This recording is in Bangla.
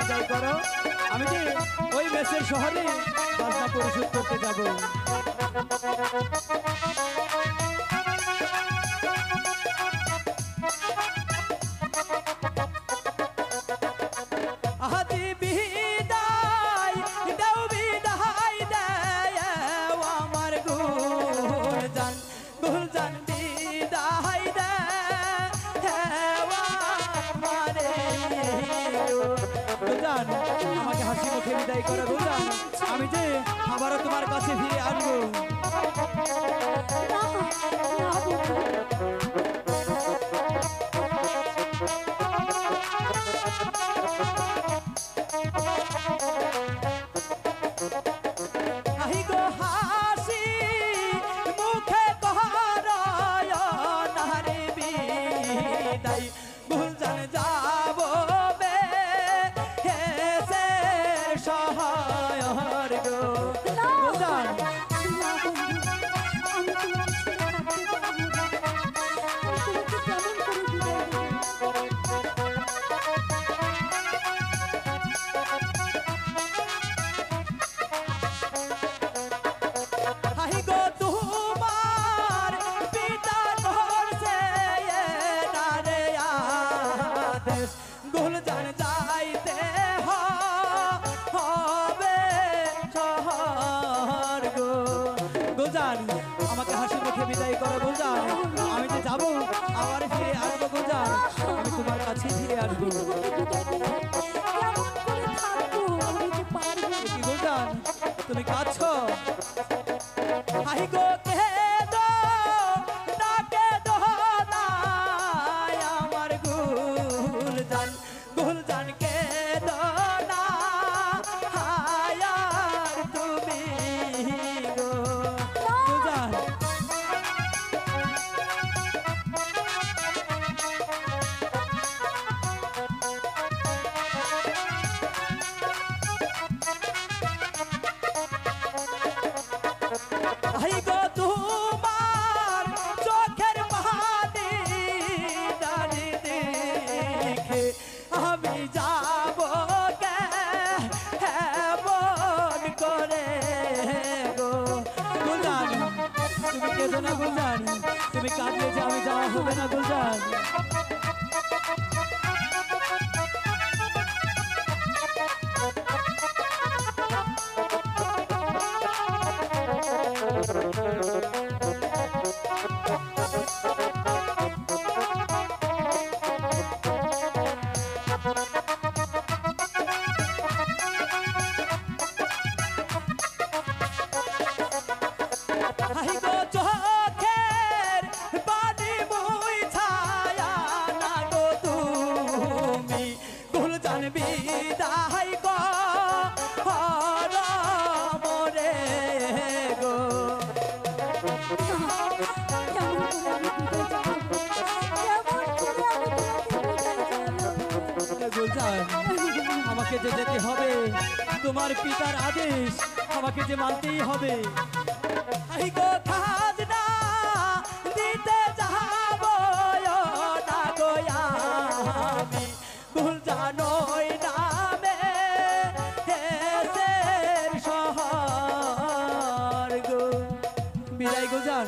বিদায় করো। আমি যে ওই মেসের শহরে বাসনা পরিশোধ করতে যাব। আহাদি বিদায় দাও বিদায় দেও আমার গুলজান গুলজান বিদায় দেও আমারে গুলজান আমাকে হাসি মুখে বিদায় করো গুলজান। আমি যে আবারও তোমার কাছে ফিরে আসবো। আহি গো হাসি মুখে কহরায় নারে বিদায় গুলজান যাব বে হেসে সহায়র গো গুলজান। আহি গো তোমার পিতা করছে নারে আদেশ গুলজান যাইতে হবে শহর গো গুলজান। আমাকে হাসি মুখে বিদায় করো গুলজান। আমি যে যাবো আবার ফিরে আসবো গুলজান। আমি তোমার কাছে ফিরে আসবো কি গুলজান তুমি কাঁদছো? আহি গো কেদো ডাকে দো না আমার গুলজান গুলজান কেদো না হায়ার তুমি গো গুলজান। আহি গো তোমার চোখের পানি দানি দেখে আমি যাব কেমন করে গো গুলজান। তুমি কেঁদো না গুলজান। তুমি কাঁদলে যে আমি যাওয়া হবে না গুলজান। আহি গো চোখের পানি মুছায়া না গো তুমি গুলজান বিদায় করো মোরে গো গুলজান। আমাকে যে যেতে হবে, তোমার পিতার আদেশ আমাকে যে মানতেই হবে। আহি গো খাজনা দিতে যাব না গো আমি গুলজান ওই নামে হেসের শহর গো বিদায় গুলজান।